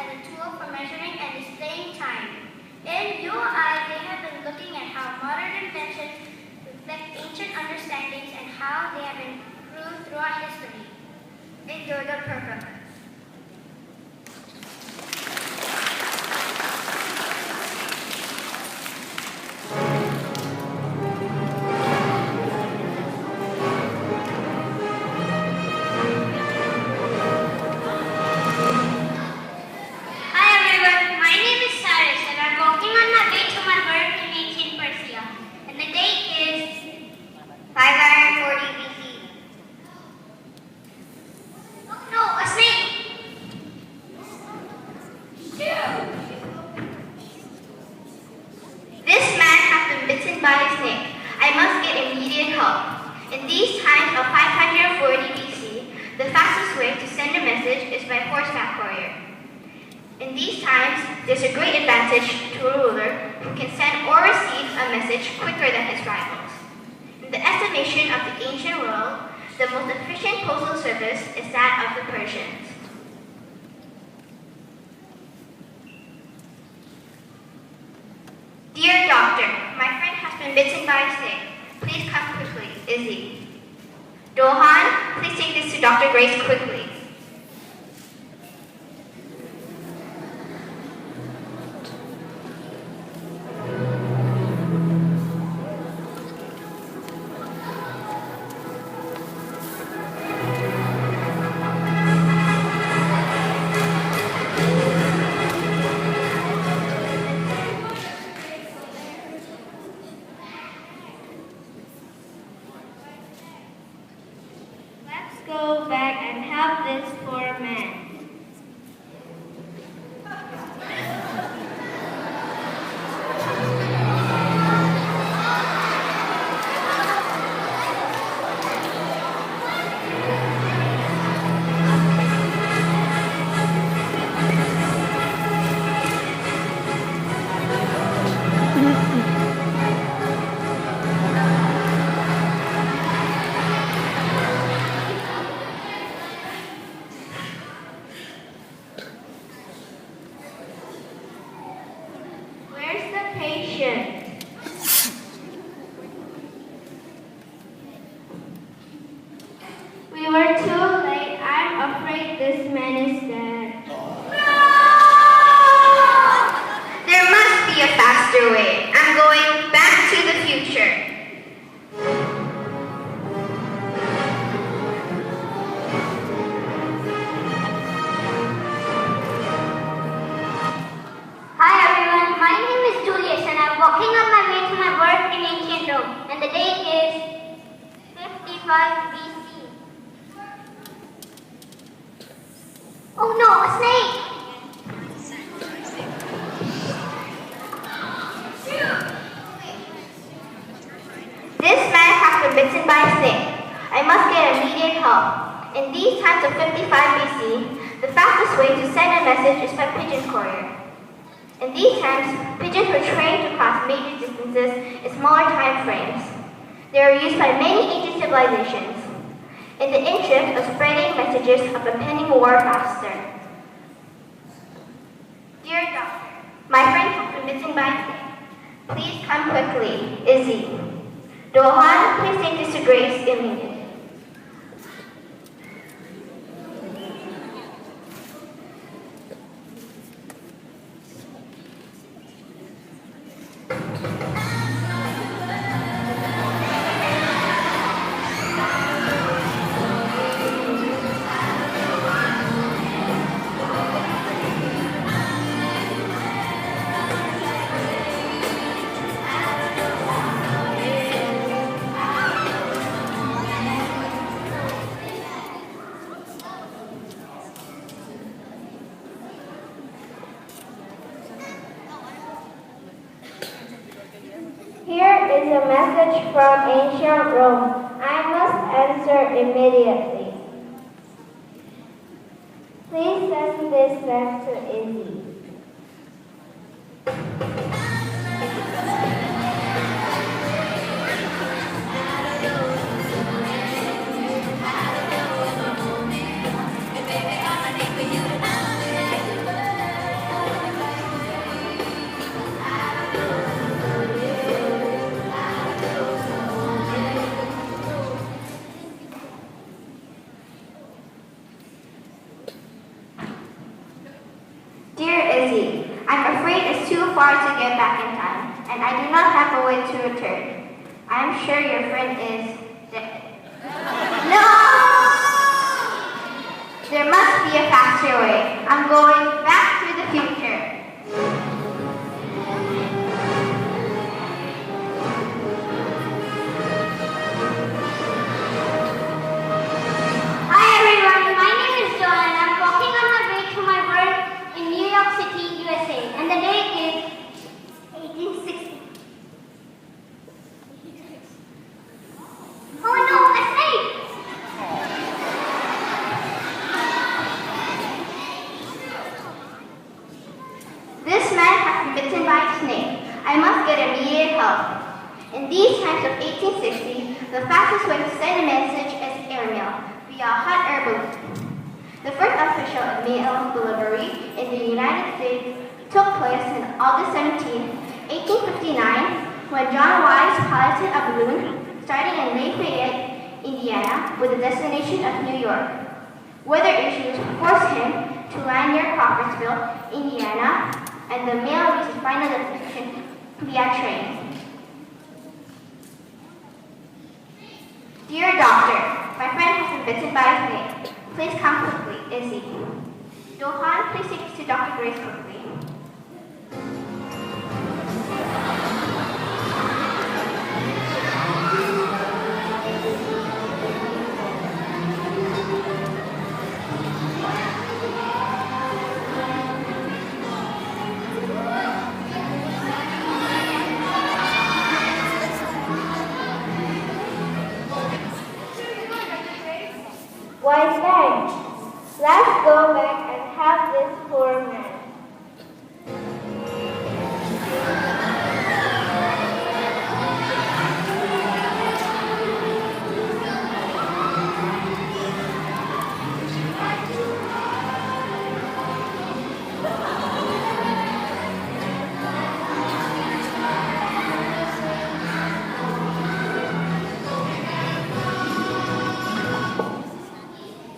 as a tool for measuring and displaying time. In UI, they have been looking at how modern inventions reflect ancient understandings and how they have improved throughout history. Enjoy the program. By a snake. I must get immediate help. In these times of 540 BC, the fastest way to send a message is by horseback courier. In these times, there's a great advantage to a ruler who can send or receive a message quicker than his rivals. In the estimation of the ancient world, the most efficient postal service is that of the Persians. Dear doctor, my friend has been bitten by a snake. Please come quickly. Izzy. Dohan, please take this to Dr. Grace quickly. Go back and help this poor man. We were too late. I'm afraid this man is dead. No! There must be a faster way. I'm going back to the future. Hi everyone, my name is Julius and I'm walking on my way to my work in ancient Rome, and the date is 55 BC. Oh no, a snake! This man has been bitten by a snake. I must get immediate help. In these times of 55 BC, the fastest way to send a message is by pigeon courier. In these times, pigeons were trained to cross major distances in smaller time frames. They were used by many ancient civilizations in the interest of spreading messages of impending war faster. Dear doctor, my friend has been bitten by a snake. Please come quickly. Izzy. Dohan, please take this to Grace immediately. Here is a message from ancient Rome. I must answer immediately. Please send this back to Izzy. I'm afraid it's too far to get back in time, and I do not have a way to return. I'm sure your friend is dead. No! There must be a faster way. I'm going back to the future. Hi everyone, my name is John and I'm walking on my way to my work in New York City, USA, and the date is 1860. Oh no, a snake! This man has been bitten by a snake. I must get immediate help. In these times of 1860, the fastest way to send a message is airmail via hot air balloon. The first official mail delivery in the United States took place on August 17, 1859, when John Wise piloted a balloon starting in Lafayette, Indiana, with the destination of New York. Weather issues forced him to land near Crawfordsville, Indiana, and the mail reached its final destination via train. Dear doctor, my friend has been bitten by a snake. Please come quickly, Izzy. Johan, please take us to Dr. Grace quickly. Why thanks. Let's go back and help this poor man.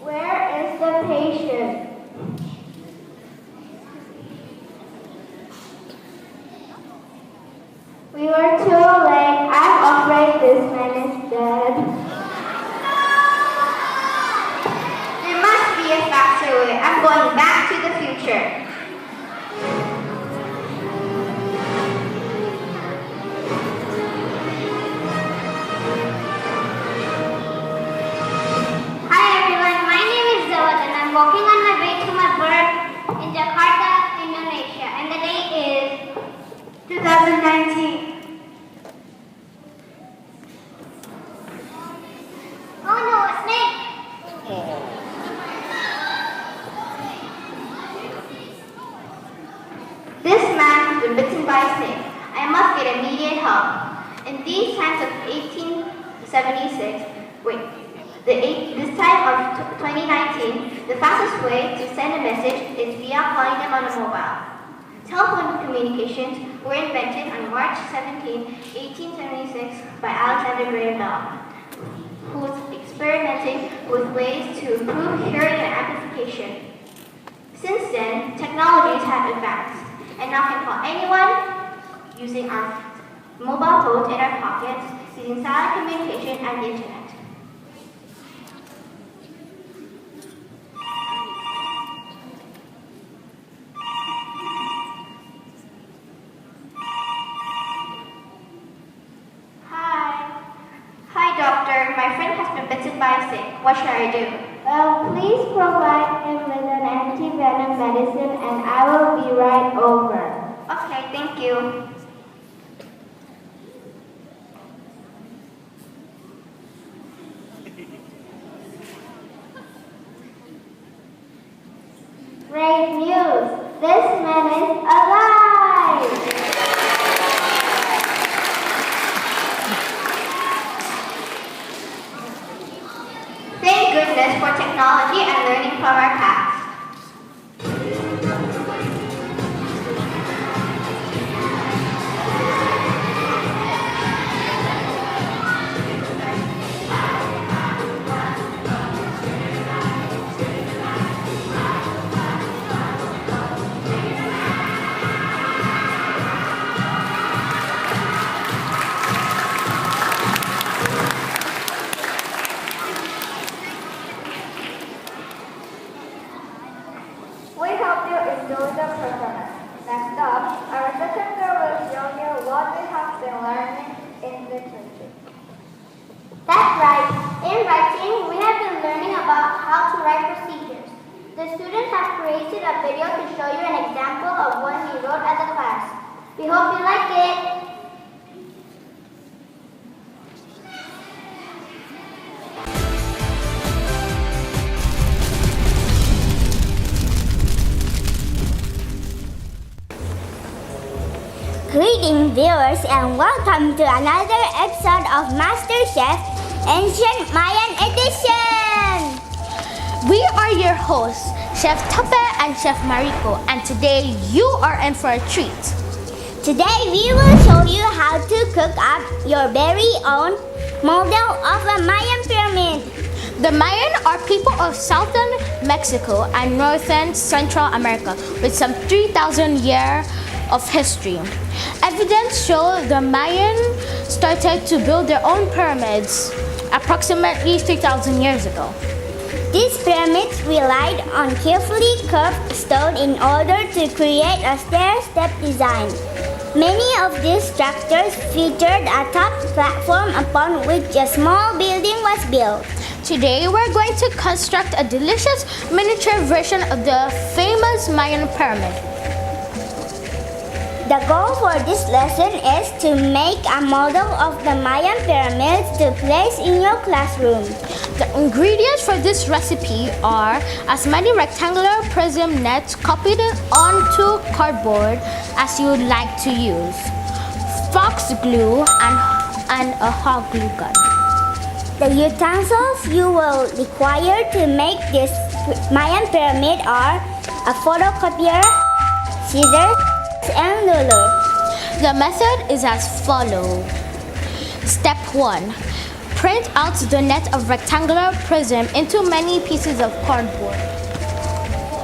Where is the patient? We were too late. I'm afraid this man is dead. There must be a faster way. I'm going back to the future. Hi everyone, my name is Zawad and I'm walking on my way to my work in Jakarta, Indonesia, and the date is 2019. oh no, a snake! This man has been bitten by a snake. I must get immediate help. In these times of 1876, this time of 2019, the fastest way to send a message is via calling them on a mobile. Telephone communications were invented on March 17, 1876 by Alexander Graham Bell, who was experimenting with ways to improve hearing and amplification. Since then, technologies have advanced, and now can call anyone using our mobile phones in our pockets, using satellite communication and the internet. Hi, doctor. My friend has been bitten by a snake. What should I do? Well, please provide him with an anti-venom medicine and I will be right over. Okay, thank you. Great news! This man is alive! Thank goodness for technology and learning from our past. students have created a video to show you an example of one we wrote as a class. We hope you like it. Greetings viewers and welcome to another episode of MasterChef Ancient Mayan Edition! We are your hosts, Chef Tape and Chef Mariko, and today you are in for a treat. Today we will show you how to cook up your very own model of a Mayan pyramid. The Mayan are people of southern Mexico and northern Central America with some 3,000 years of history. Evidence shows the Mayan started to build their own pyramids approximately 3,000 years ago. These pyramids relied on carefully curved stone in order to create a stair-step design. Many of these structures featured a top platform upon which a small building was built. Today we're going to construct a delicious miniature version of the famous Mayan pyramid. The goal for this lesson is to make a model of the Mayan pyramids to place in your classroom. The ingredients for this recipe are as many rectangular prism nets copied onto cardboard as you would like to use, fox glue and a hot glue gun. The utensils you will require to make this Mayan pyramid are a photocopier, scissors, and ruler. The method is as follows. Step 1. Print out the net of rectangular prism into many pieces of cardboard.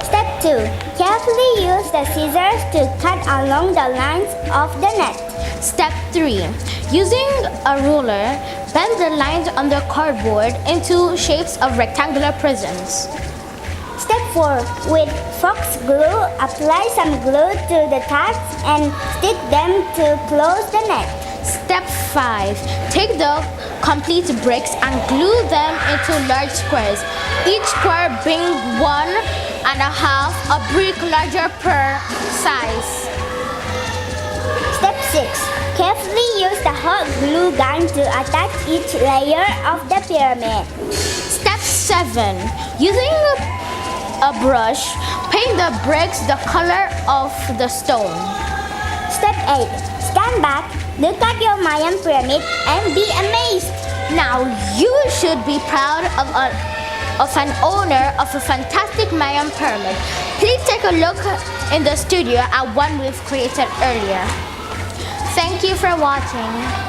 Step 2. Carefully use the scissors to cut along the lines of the net. Step 3. Using a ruler, bend the lines on the cardboard into shapes of rectangular prisms. Step 4. With fox glue, apply some glue to the tabs and stick them to close the net. Step 5. Take the complete bricks and glue them into large squares, each square being 1.5 a brick larger per size. Step 6. Carefully use the hot glue gun to attach each layer of the pyramid. Step 7. Using a brush, paint the bricks the color of the stone. Step 8. Stand back, look at your Mayan pyramid and be amazed. Now you should be proud of an owner of a fantastic Mayan pyramid. Please take a look in the studio at one we've created earlier. Thank you for watching.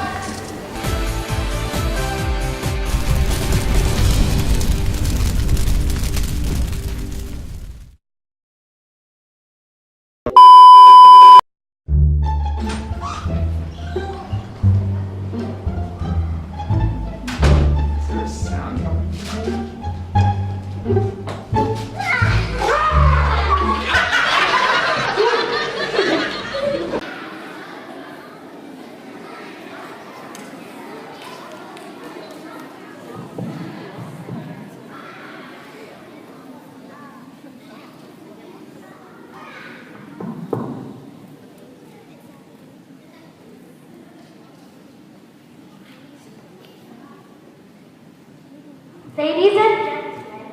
Ladies and gentlemen,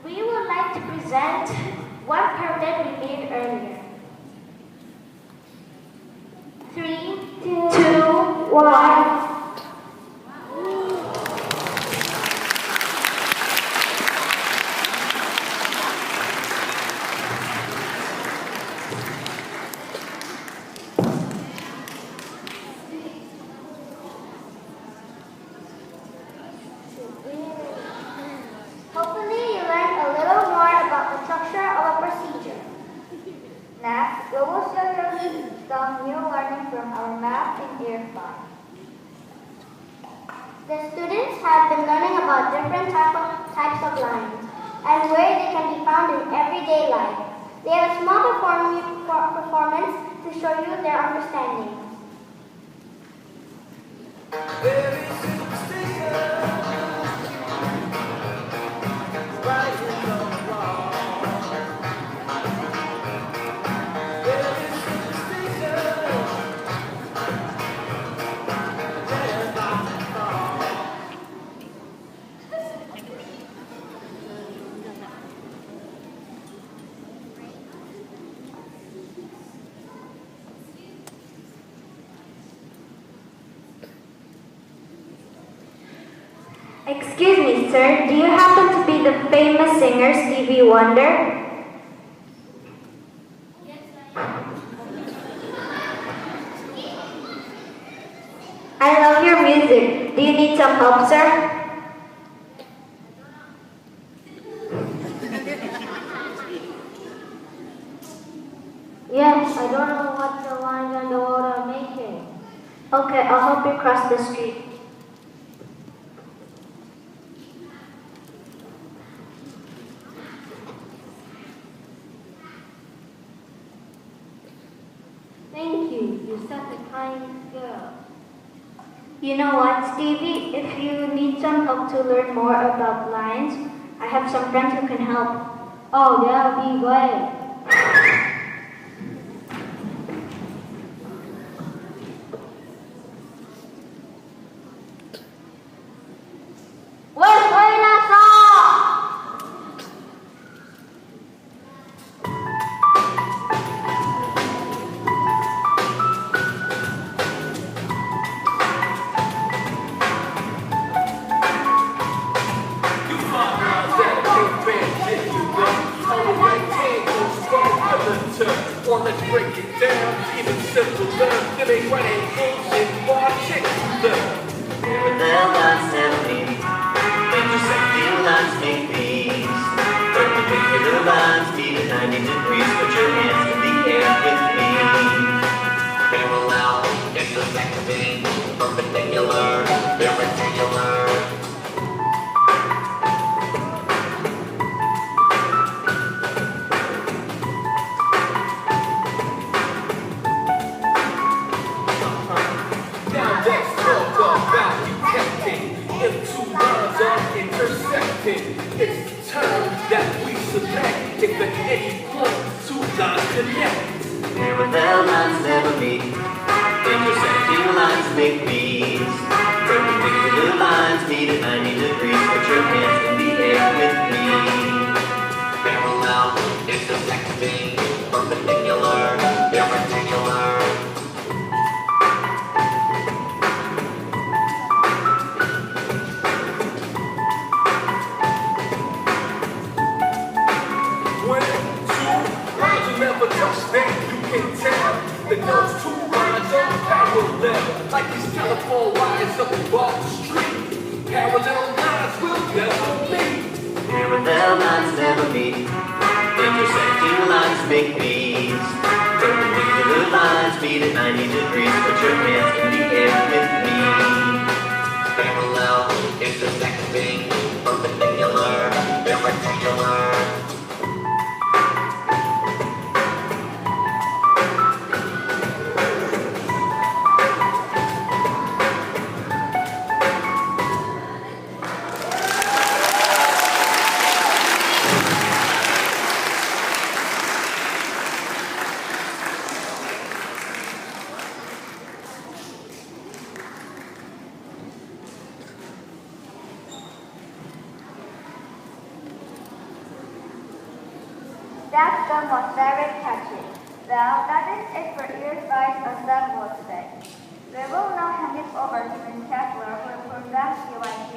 we would like to present one pyramid we made earlier. 3, 2, 1. Hopefully you learned a little more about the structure of a procedure. Next, we will share some new learning from our math and air class. The students have been learning about different types of lines and where they can be found in everyday life. They have a small performance to show you their understanding. Excuse me, sir. Do you happen to be the famous singer Stevie Wonder? I love your music. Do you need some help, sir? Yes, I don't know what the lines on the wall are making. Okay, I'll help you cross the street. Thank you. You're such a kind girl. You know what, Stevie? If you need some help to learn more about lines, I have some friends who can help. Oh, that'll be great. Well, let's break it down, even simple love. There ain't running ancient bar chicks love. Parallel lines never meet, intersecting lines make these. Perpendicular lines meet at 90 degrees. Put your hands in the air with me. Parallel, intersecting, perpendicular, rectangular. It's the term that we select if at any point two lines connect. Parallel lines never meet, intersecting lines make these. Perpendicular lines meet at 90 degrees. Put your hands in the air with me. Parallel, intersecting, perpendicular, rectangular. That those two lines are parallel, like these telephone lines up above the street. Parallel lines will never meet. Parallel lines never meet. Intersecting lines make these. Perpendicular lines meet at 90 degrees. Put your hands in the air with me. Parallel, intersecting, perpendicular, rectangular. That song was very catchy. Well, that is it for Ears, Eyes, Ensemble today. We will now hand it over to Ms. Kessler, who will present PYP